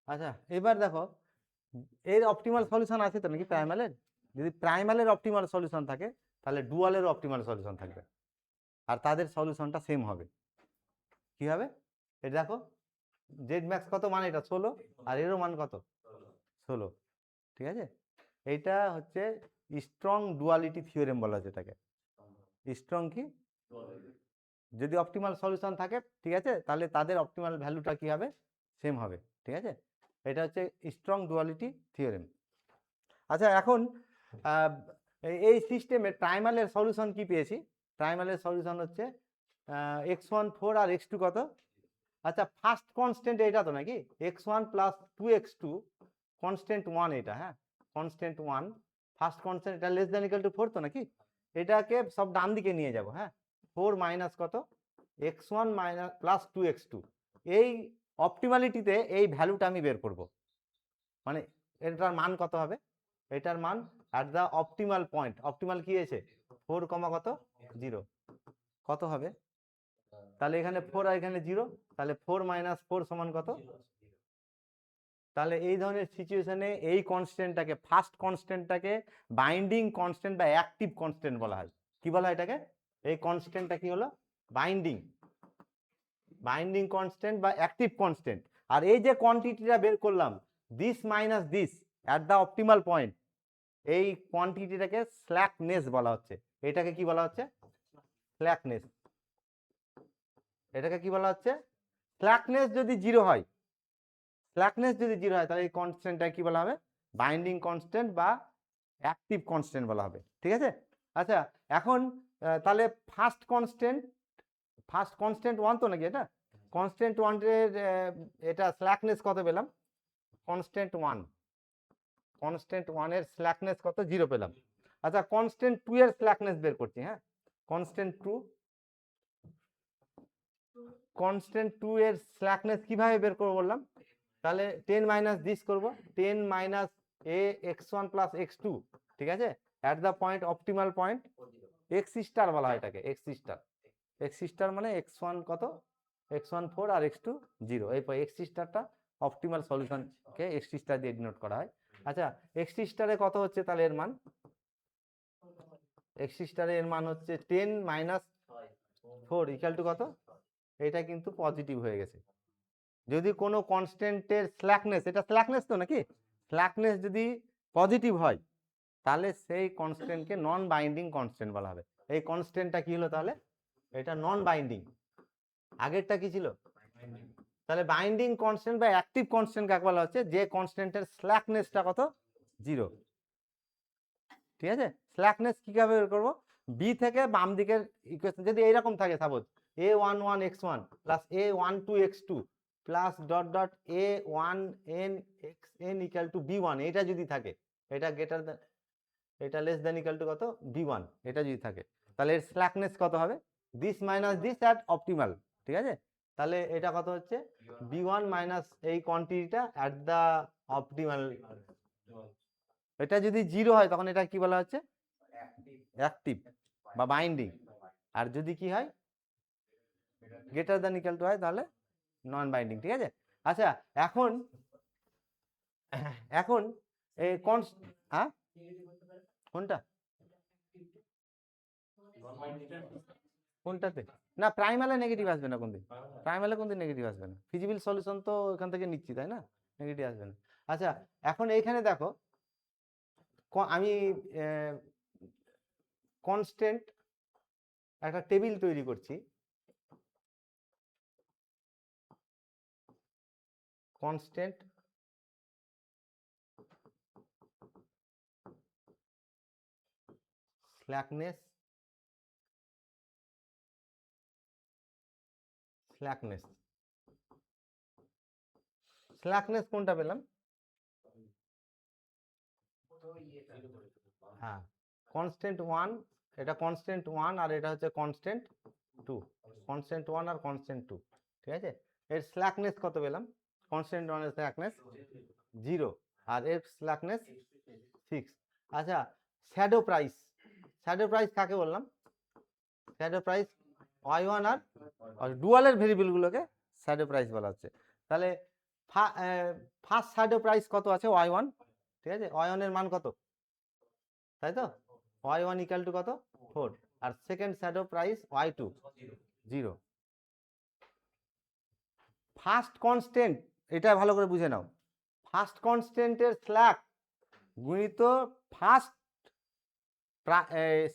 আচ্ছা, এবার দেখো এর অপটিমাল সলিউশন আছে তো নাকি প্রাইমালের। যদি প্রাইমালের অপটিমাল সলিউশন থাকে তাহলে ডুয়ালের অপটিমাল সলিউশন থাকবে, আর তাদের সলিউশনটা সেম হবে। কি হবে এটা দেখো, জেড ম্যাক্স কত মান, এটা 16, আর এরও মান কত 16, ঠিক আছে। এইটা হচ্ছে স্ট্রং ডুয়ালিটি থিওরেম বলা হচ্ছে এটাকে। স্ট্রং কি, যদি অপটিমাল সলিউশন থাকে, ঠিক আছে, তাহলে তাদের অপটিমাল ভ্যালুটা কি হবে, সেম হবে, ঠিক আছে। এটা হচ্ছে স্ট্রং ডুয়ালিটি থিওরেম। আচ্ছা, এখন এই সিস্টেমে প্রাইমালের সলিউশন কি পেয়েছি। প্রাইমালের সলিউশন হচ্ছে x1 4 আর x2 কত। আচ্ছা, ফার্স্ট কনস্ট্যান্ট এটা তো নাকি, x1 প্লাস 2x2 কনস্ট্যান্ট 1, এটা হ্যাঁ কনস্ট্যান্ট 1, ফার্স্ট কনস্ট্যান্ট, এটা লেস দ্যান ইকুয়াল টু 4 তো নাকি। এটাকে সব ডান দিকে নিয়ে যাব, হ্যাঁ 4 মাইনাস কত, x1 মাইনাস প্লাস 2x2। এই অপটিমালিটিতে এই ভ্যালুটা আমি বের করব, মানে এটার মান কত হবে, এটার মান at the optimal point. Optimal কি আছে 4, কত 0, কত হবে। তাহলে এখানে 4 আর এখানে 0, তাহলে 4 মাইনাস 4 সমান কত। তাহলে এই ধরনের সিচুয়েশনে এই কনস্ট্যান্টটাকে, ফার্স্ট কনস্ট্যান্টটাকে বাইন্ডিং কনস্ট্যান্ট বা অ্যাক্টিভ কনস্ট্যান্ট বলা হয়। কি বলা হয় এটাকে, এই কনস্ট্যান্টটা কি হলো, বাইন্ডিং কনস্ট্যান্ট বা অ্যাক্টিভ কনস্ট্যান্ট। আর এই যে কোয়ান্টিটিটা বের করলাম, this minus this at the optimal point, এই কোয়ান্টিটিটাকে স্ল্যাকনেস বলা হচ্ছে। এটাকে কি বলা হচ্ছে, স্ল্যাকনেস। এটাকে কি বলা হচ্ছে, স্ল্যাকনেস যদি 0 হয়, স্ল্যাকনেস যদি 0 হয় তাহলে এই কনস্ট্যান্টটা কি বলা হবে, বাইন্ডিং কনস্ট্যান্ট বা অ্যাক্টিভ কনস্ট্যান্ট বলা হবে, ঠিক আছে। আচ্ছা, এখন তাহলে ফার্স্ট কনস্ট্যান্ট 1 তো নাকি, এটা কনস্ট্যান্ট 1 এর এটা স্ল্যাকনেস কত পেলাম, কনস্ট্যান্ট 1 এর স্ল্যাকনেস কত, 0 পেলাম। আচ্ছা, কনস্ট্যান্ট 2 এর স্ল্যাকনেস বের করছি, হ্যাঁ কনস্ট্যান্ট 2 এর স্ল্যাকনেস কিভাবে বের করবো বললাম, তাহলে 10 মাইনাস দিস করবো, 10 মাইনাস এ x1 প্লাস x2, ঠিক আছে, at the point optimal point, x star বলা হয় এটাকে, এক্স স্টার মানে x1 কত, x1 4 আর x2 0, এই এক্স স্টারটা অপটিমাল সলিউশনকে এক্স স্টার দিয়ে ডিনোট করা হয়। আচ্ছা, এক্স স্টারে কত হচ্ছে, তাহলে এর মান, এক্স স্টারে এর মান হচ্ছে 10 মাইনাস 4 ইকুয়াল টু কত, এটা কিন্তু পজিটিভ হয়ে গেছে। যদি কোনো কনস্ট্যান্টের স্ল্যাকনেস, এটা স্ল্যাকনেস তো নাকি, স্ল্যাকনেস যদি পজিটিভ হয় তাহলে সেই কনস্ট্যান্টকে নন বাইন্ডিং কনস্ট্যান্ট বলা হবে। এই কনস্ট্যান্টটা কি হলো তাহলে, এটা নন বাইন্ডিং, আগেরটা কি ছিল? তাহলে বাইন্ডিং কনস্ট্যান্ট বা অ্যাক্টিভ কনস্ট্যান্ট কাকে বলা হচ্ছে? যে কনস্ট্যান্টের স্ল্যাকনেসটা কত? 0। ঠিক আছে, স্ল্যাকনেস কিভাবে বের করবো? বি থেকে বাম দিকের ইকুয়েশন যদি এইরকম থাকে, suppose a11x1 plus a12x2 plus dot dot a1n xn equal to b1, এটা যদি থাকে, এটা গ্রেটার দেন, এটা লেস দেন ইকুয়াল টু কত? b1, এটা যদি থাকে, তাহলে এর স্ল্যাকনেস কত হবে? This minus this at optimal. ঠিক আছে, তাহলে এটা কত হচ্ছে? b1 মাইনাস এই কোয়ান্টিটিটা অ্যাট দ্য অপটিমাল। এটা যদি 0 হয় তখন এটা কি বলা হচ্ছে? অ্যাক্টিভ বা বাইন্ডিং। আর যদি কি হয়, গ্রেটার দ্যান ইকুয়াল টু হয়, তাহলে নন বাইন্ডিং। ঠিক আছে, আচ্ছা এখন এখন এই হ্যাঁ কোনটা কোনটাতে? না, প্রাইমালে নেগেটিভ আসবে না কোনদিন, প্রাইমালে কোনদিন নেগেটিভ আসবে না। ফিজিবল সলিউশন তো এখান থেকে নিচ্ছি, তাই না? নেগেটিভ আসবে না। আচ্ছা এখন এইখানে দেখো, আমি কনস্ট্যান্ট একটা টেবিল তৈরি করছি। কনস্ট্যান্ট স্ল্যাকনেস স্ল্যাকনেস স্ল্যাকনেস কোনটা পেলাম? হ্যাঁ, কনস্ট্যান্ট 1, এটা কনস্ট্যান্ট 1 আর এটা হচ্ছে কনস্ট্যান্ট 2, কনস্ট্যান্ট 1 আর কনস্ট্যান্ট 2। ঠিক আছে, এর স্ল্যাকনেস কত পেলাম? কনস্ট্যান্ট 1 এর স্ল্যাকনেস 0 আর এর স্ল্যাকনেস 6। আচ্ছা, শ্যাডো প্রাইস, শ্যাডো প্রাইস কাকে বললাম? শ্যাডো প্রাইস y1 আর ডুয়ালের ভেরিয়েবলগুলোকে শ্যাডো প্রাইস বলা হচ্ছে। তাহলে ফার্স্ট শ্যাডো প্রাইস কত আছে? y1। ঠিক আছে, y1 এর মান কত, তাই তো? y1 ইকুয়াল টু কত? 4। আর second shadow price y2 0। First constant, এটা ভালো করে বুঝে নাও, ফার্স্ট কনস্ট্যান্টের স্ল্যাক গুণিত ফার্স্ট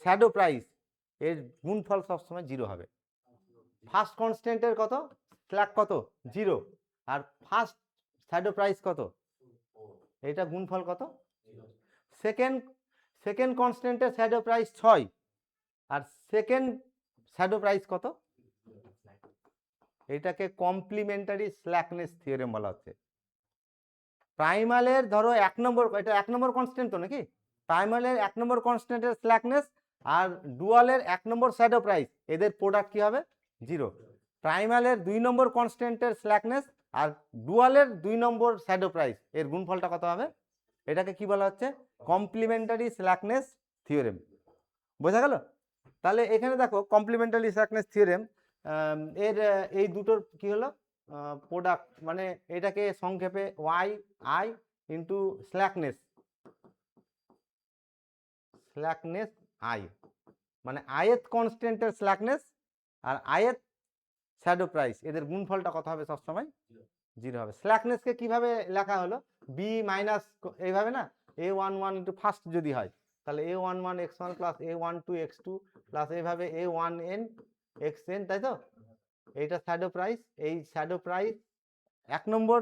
শ্যাডো প্রাইস, এর গুণফল সবসময় 0 হবে। ফার্স্ট কনস্ট্যান্টের কত? স্ল্যাক কত? 0। আর ফার্স্ট শ্যাডো প্রাইস কত? এটা গুণফল কত? সেকেন্ড কনস্ট্যান্টের শ্যাডো প্রাইস 6 আর সেকেন্ড শ্যাডো প্রাইস কত? এটাকে কমপ্লিমেন্টারি স্ল্যাকনেস থিওরেম বলা হচ্ছে। প্রাইমালের ধরো 1 নম্বর, এটা 1 নম্বর কনস্ট্যান্ট তো নাকি? প্রাইমালের 1 নম্বর কনস্ট্যান্টের স্ল্যাকনেস আর ডুয়ালের 1 নম্বর শ্যাডো প্রাইস, এদের প্রোডাক্ট কি হবে? 0। প্রাইমালের 2 নম্বর কনস্ট্যান্টের স্ল্যাকনেস আর ডুয়ালের 2 নম্বর শ্যাডো প্রাইস, এর গুণফলটা কত হবে? এটাকে কি বলা হচ্ছে? Complementary slackness theorem. বোঝা গেল? তাহলে এখানে দেখো কমপ্লিমেন্টারি স্ল্যাকনেস থিওরেম, এর এই দুটোর কি হলো? প্রোডাক্ট, মানে এটাকে সংক্ষেপে ওয়াই আই ইন্টু স্ল্যাকনেস আই, মানে আয়েত কনস্ট্যান্টের স্ল্যাকনেস আর আয়েত শ্যাডো প্রাইস, এদের গুণফলটা কত হবে? সবসময় 0 হবে। স্ল্যাকনেসকে কিভাবে লেখা হলো? বি মাইনাস, এইভাবে না, a11 ইন্টু ফার্স্ট যদি হয়, তাহলে a11 x1 plus a12 x2 plus এইভাবে a1n xn, তাই তো? এইটা শ্যাডো প্রাইস, এই শ্যাডো প্রাইস 1 নম্বর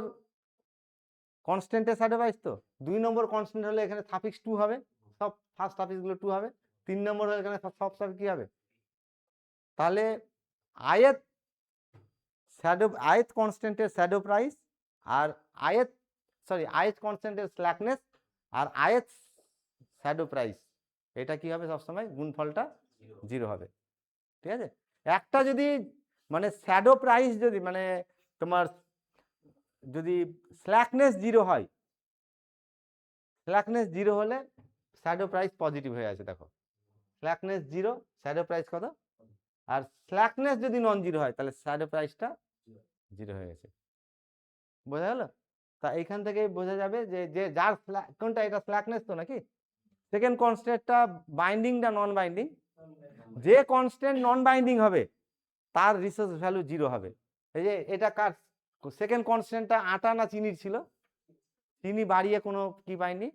কনস্ট্যান্টের শ্যাডো প্রাইস, তো 2 নম্বর কনস্ট্যান্ট হলে এখানে সাফিক্স 2 হবে, সব ফার্স্ট সাফিক্সগুলো 2 হবে। 3 নম্বর হলে এখানে সব সাফিক্স কি হবে? তাহলে আয়েত আয়েত কনস্ট্যান্টের শ্যাডো প্রাইস আর আয়েত কনস্ট্যান্টের স্ল্যাকনেস আর আয়েত শ্যাডো প্রাইস, এটা কি হবে? সবসময় গুণফলটা 0 হবে। ঠিক আছে, একটা যদি মানে শ্যাডো প্রাইস যদি মানে তোমার যদি স্ল্যাকনেস 0 হয়, স্ল্যাকনেস 0 হলে শ্যাডো প্রাইস পজিটিভ হয়ে আছে। দেখো, স্ল্যাকনেস 0, শ্যাডো প্রাইস কত? আর স্ল্যাকনেস যদি নন 0 হয়, তাহলে শ্যাডো প্রাইসটা 0 হয়ে গেছে। বোঝা গেল? তা এইখান থেকে বোঝা যাবে যে যে যার কোনটা, এটা স্ল্যাকনেস তো নাকি? সেকেন্ড কনস্ট্যান্টটা বাইন্ডিং না নন বাইন্ডিং? যে কনস্ট্যান্ট নন বাইন্ডিং হবে তার রিসোর্স ভ্যালু 0 হবে। এই যে এটা কার সেকেন্ড কনস্ট্যান্টটা আটা না চিনির ছিল? চিনি বাড়িয়ে কোনো কি পাইনি,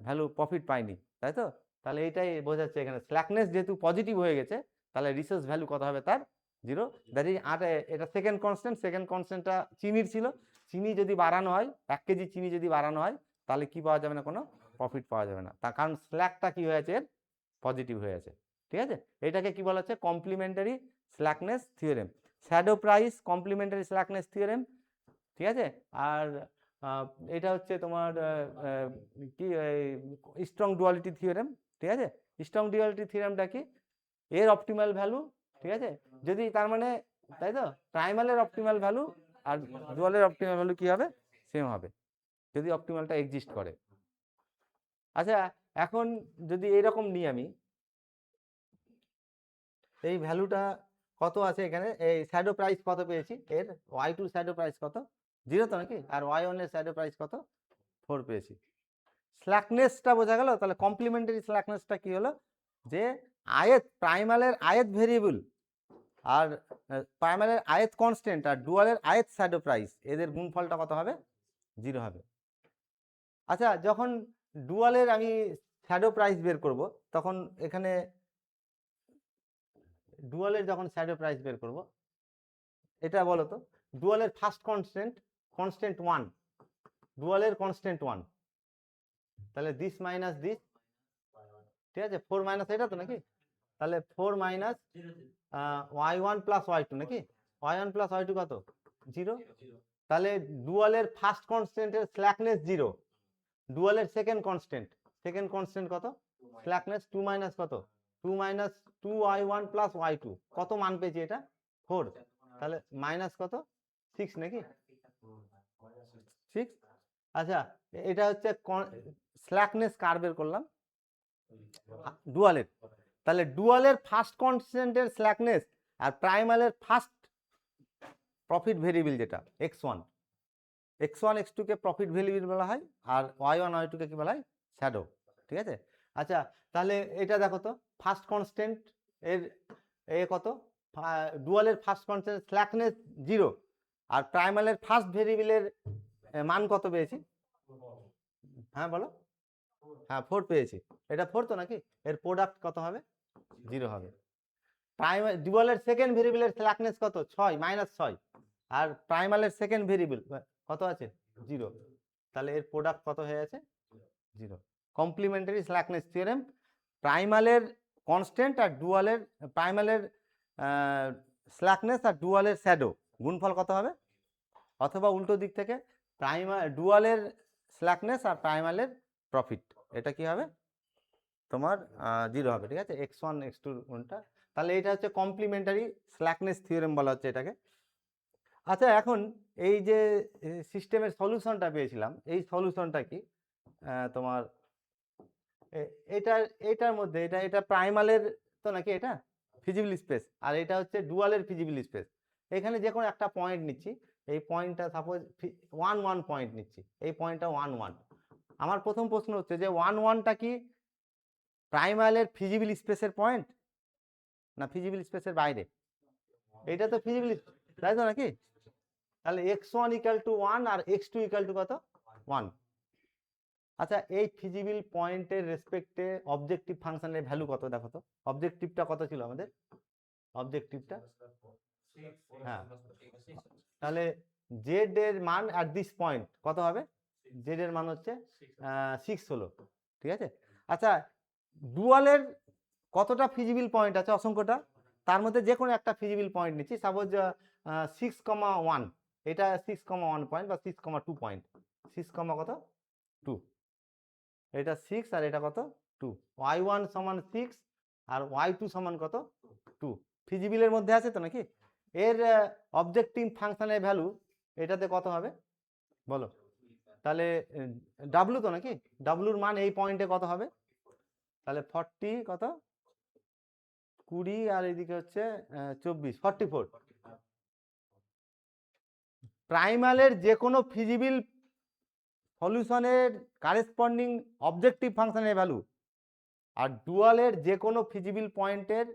ভ্যালু প্রফিট পাইনি, তাই তো? তাহলে এইটাই বোঝাচ্ছে এখানে, স্ল্যাকনেস যেহেতু পজিটিভ হয়ে গেছে, তাহলে রিসোর্স ভ্যালু কত হবে? তার 0, দ্যাট ইজ এটা সেকেন্ড কনস্ট্যান্টটা চিনির ছিল, চিনি যদি বাড়ানো হয় 1 কেজি চিনি যদি বাড়ানো হয় তাহলে কি পাওয়া যাবে না, কোনো প্রফিট পাওয়া যাবে না, তার কারণ স্ল্যাকটা কি হয়েছে, পজিটিভ হয়ে আছে। ঠিক আছে, এটাকে কি বলা হচ্ছে, complementary slackness theorem, shadow price complementary slackness theorem. ঠিক আছে, আর এটা হচ্ছে তোমার কি স্ট্রং ডুয়ালিটি থিওরেম। ঠিক আছে, স্ট্রং ডুয়ালিটি থিওরেমটা কি, এর অপটিমাল ভ্যালু, ঠিক আছে, যদি তার মানে, তাই তো, প্রাইমালের অপটিমাল ভ্যালু আর ডুয়ালের অপটিমাল ভ্যালু কি হবে, সেম হবে, যদি অপটিমালটা এক্সিস্ট করে। আচ্ছা, এখন যদি এরকম নিই আমি, এই ভ্যালুটা কত আছে এখানে, এই শ্যাডো প্রাইস কত পেয়েছি, এর y2 শ্যাডো প্রাইস কত, 0 তো নাকি, আর y1 এর শ্যাডো প্রাইস কত, 4 পেয়েছি। স্ল্যাকনেসটা বোঝা গেল, তাহলে কমপ্লিমেন্টারি স্ল্যাকনেসটা কি হলো, যে প্রাইমালের আয়েত ভেরিয়েবল আর প্রাইমালের আয়েত কনস্ট্যান্ট আর ডুয়ালের আয়েত শ্যাডো প্রাইস, এদের গুণফলটা কত হবে, 0 হবে। আচ্ছা, যখন ডুয়ালের আমি শ্যাডো প্রাইস বের করব, তখন এখানে ডুয়ালের যখন শ্যাডো প্রাইস বের করব, এটা বলো তো, ডুয়ালের ফার্স্ট কনস্ট্যান্ট 1, ডুয়ালের কনস্ট্যান্ট 1, তাহলে দিস মাইনাস দিস, ঠিক আছে, 4 মাইনাস এটা তো নাকি, তাহলে 4 মাইনাস y1 প্লাস y2 নাকি, y1 প্লাস y2 কত, 0, তাহলে ডুয়ালের ফার্স্ট কনস্ট্যান্টের স্ল্যাকনেস 0, ডুয়ালের সেকেন্ড কনস্ট্যান্ট কত, স্ল্যাকনেস 2 মাইনাস কত, 2 মাইনাস 2y1 প্লাস y2, কত মান পেয়েছি এটা, 4, তাহলে মাইনাস কত, 6 নাকি, 6। আচ্ছা, এটা হচ্ছে স্ল্যাকনেস কার বের করলাম, ডুয়ালের, তাহলে ডুয়ালের ফার্স্ট কনস্ট্যান্টের স্ল্যাকনেস আর প্রাইমালের ফার্স্ট প্রফিট ভেরিয়েবল যেটা x1 x2 কে প্রফিট ভেরিয়েবল বলা হয়, আর y1 y2 কে কি বলা হয়, শ্যাডো। ঠিক আছে, আচ্ছা, তাহলে এটা দেখো তো, ফার্স্ট কনস্ট্যান্ট এর কত, ডুয়ালের ফার্স্ট কনস্ট্যান্ট স্ল্যাকনেস 0, আর প্রাইমালের ফার্স্ট ভেরিয়েবলের মান কত পেয়েছি, হ্যাঁ বলো, হ্যাঁ 4 পেয়েছি, এটা 4 তো নাকি, এর প্রোডাক্ট কত হবে, 0 হবে। ডুয়ালের সেকেন্ড ভেরিয়েবলের স্ল্যাকনেস কত, 6 মাইনাস 6, আর প্রাইমালের সেকেন্ড ভেরিয়েবল কত আছে, 0, তাহলে এর প্রোডাক্ট কত হয়ে আছে, 0। কমপ্লিমেন্টারি স্ল্যাকনেস থিওরেম, প্রাইমালের কনস্ট্যান্ট আর ডুয়ালের, প্রাইমালের স্ল্যাকনেস আর ডুয়ালের শ্যাডো গুণফল কত হবে, অথবা উল্টো দিক থেকে ডুয়ালের স্ল্যাকনেস আর প্রাইমালের প্রফিট, এটা কি হবে তোমার 0 হবে। ঠিক আছে, x1 x2 কোনটা, তাহলে এটা হচ্ছে কমপ্লিমেন্টারি স্ল্যাকনেস থিওরেম বলা হচ্ছে এটাকে। আচ্ছা, এখন এই যে সিস্টেমের সলিউশনটা পেয়েছিলাম, এই সলিউশনটা কি, তোমার এটার মধ্যে এটা প্রাইমালের তো নাকি, এটা ফিজিবল স্পেস, আর এটা হচ্ছে ডুয়ালের ফিজিবল স্পেস। এখানে যে কোনো একটা পয়েন্ট নিচ্ছি, এই পয়েন্টটা সাপোজ 1 পয়েন্ট নিচ্ছি, এই পয়েন্টটা 1 আমার প্রথম প্রশ্ন হচ্ছে যে 1টা কি প্রাইমালের ফিজিবল স্পেসের পয়েন্ট, না ফিজিবল স্পেসের বাইরে, এটা তো ফিজিবল, তাই তো নাকি, তাহলে x1 = 1 আর x2 = কত, 1। আচ্ছা, এই ফিজিবল পয়েন্টের রেসপেক্টে অবজেক্টিভ ফাংশনের ভ্যালু কত, দেখো তো, অবজেক্টিভটা কত ছিল আমাদের, অবজেক্টিভটা, হ্যাঁ, তাহলে জেড এর মান অ্যাট দিস পয়েন্ট কত হবে, জেড এর মান হচ্ছে 6 হলো। ঠিক আছে, আচ্ছা, ডুয়ালের কতটা ফিজিবল পয়েন্ট আছে, অসংখ্যটা, তার মধ্যে যে কোনো একটা ফিজিবল পয়েন্ট নিচ্ছি, সাপোজ 6,1, এটা 6,1 পয়েন্ট বা 6,2 পয়েন্ট, 6, কত 2, এটা 6 আর এটা কত 2, y1 সমান 6 আর y2 সমান কত 2, ফিজিবলের মধ্যে আছে তো নাকি, এর অবজেক্টিভ ফাংশনের ভ্যালু এটাতে কত হবে বলো, তাহলে ডাব্লু তো নাকি, ডাব্লুর মান এই পয়েন্টে কত হবে, তাহলে 40 কত 20 আর এদিকে হচ্ছে 24, 44। প্রাইমালের যে কোনো ফিজিবল সলিউশনের কারেসপন্ডিং অবজেক্টিভ ফাংশনের ভ্যালু আর ডুয়ালের যে কোনো ফিজিবল পয়েন্টের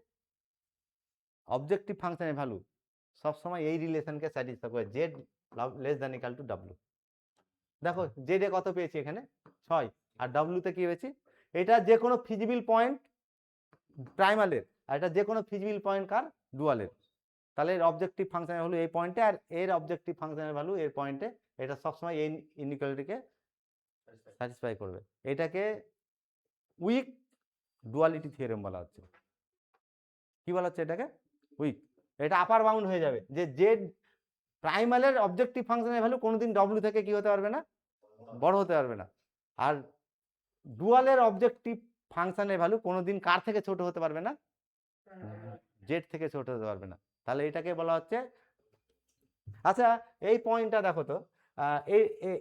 অবজেক্টিভ ফাংশনের ভ্যালু সবসময় এই রিলেশনকে স্যাটিসফাই করে, Z less than equal to W. দেখো জেড এ কত পেয়েছি এখানে 6, আর ডাব্লুতে কি হয়েছে, এটা যে কোনো ফিজিবল পয়েন্ট প্রাইমালের, আর এটা যে কোনো ফিজিবল পয়েন্ট কার, ডুয়ালের। তাহলে এর অবজেক্টিভ ফাংশনের ভ্যালু এই পয়েন্টে, আর এর অবজেক্টিভ ফাংশনের ভ্যালু এর পয়েন্টে। এটা সবসময় এই ইনইকুয়ালিটিকে স্যাটিসফাই করবে। এটাকে উইক ডুয়ালিটি থিওরেম বলা হচ্ছে। কি বলা হচ্ছে এটাকে? উইক। এটা আপার বাউন্ড হয়ে যাবে যে জেড প্রাইমালের অবজেক্টিভ ফাংশনের ভ্যালু কোনোদিন ডব্লিউ থেকে কি হতে পারবে না, বড় হতে পারবে না। আর ডুয়ালের অবজেক্টিভ ফাংশনের ভ্যালু কোনোদিন কার থেকে ছোট হতে পারবে না, জেড থেকে ছোট হতে পারবে না। তাহলে এটাকে বলা হচ্ছে। আচ্ছা এই পয়েন্টটা দেখো তো,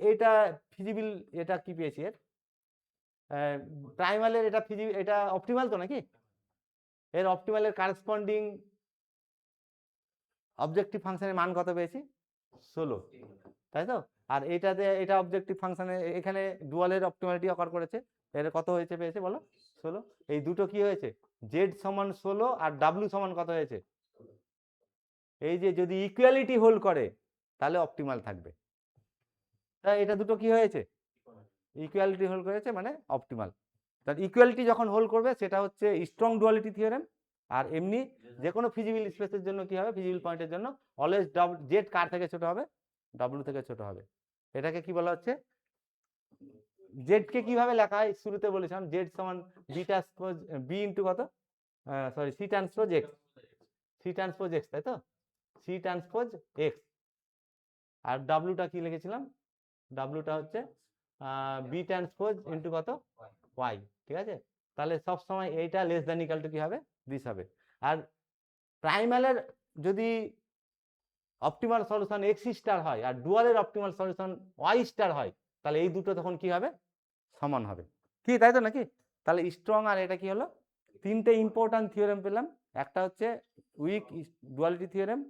এইটা ফিজিবল, এটা কি পেয়েছি এর প্রাইমালের, এটা এটা অপটিমাল তো নাকি? এর অপটিমালের কারেসপন্ডিং অবজেক্টিভ ফাংশনের মান কত পেয়েছি? 16, তাই তো? আর এইটাতে এটা অবজেক্টিভ ফাংশনে এখানে ডুয়ালের অপটিমালিটি অকার করেছে, এর কত হয়েছে পেয়েছে বলো? 16। এই দুটো কি হয়েছে? জেড সমান 16 আর ডাব্লিউ সমান কত হয়েছে? এই যে যদি ইকুয়ালিটি হোল্ড করে তাহলে অপটিমাল থাকবে। তাই এটা দুটো কি হয়েছে? ইকুয়ালিটি হোল্ড করেছে মানে অপটিমাল। তার ইকুয়ালিটি যখন হোল্ড করবে সেটা হচ্ছে স্ট্রং ডুয়ালিটি থিওরেম। আর এমনি যে কোনো ফিজিবল স্পেসের জন্য কি হবে, ফিজিবল পয়েন্টের জন্য অলওয়েজ জেড কার থেকে ছোট হবে? ডব্লিউ থেকে ছোট হবে। এটাকে কি বলা হচ্ছে? জেড কে কিভাবে লেখা হয় শুরুতে বলেছিলাম, জেড সমান বি ট্রান্সপোজ বি ইন্টু কত, sorry C transpose X, C transpose X, তাই তো? C transpose X. আর ডাব্লিউটা কি লিখেছিলাম? ডাব্লিউটা হচ্ছে বি ট্রান্সপোজ ইন্টু কত, ওয়াই। ঠিক আছে? তাহলে সব সময় এইটা লেস দ্যান ইকুয়াল টু কি হবে, দিস হবে। আর প্রাইমালের যদি অপটিমাল সলিউশন এক্স স্টার হয় আর ডুয়ালের অপটিমাল সলিউশন ওয়াই স্টার হয়, তাহলে এই দুটো তখন কি হবে, সমান হবে। কি তাই তো নাকি? তাহলে স্ট্রং আর এটা কি হলো, তিনটে ইম্পর্টেন্ট থিওরেম পেলাম। একটা হচ্ছে উইক ডুয়ালিটি থিওরেম,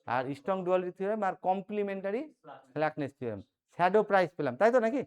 আর স্ট্রং ডুয়ালিটি থিওরেম, আর complimentary slackness theorem. Shadow price পেলাম, তাই তো নাকি?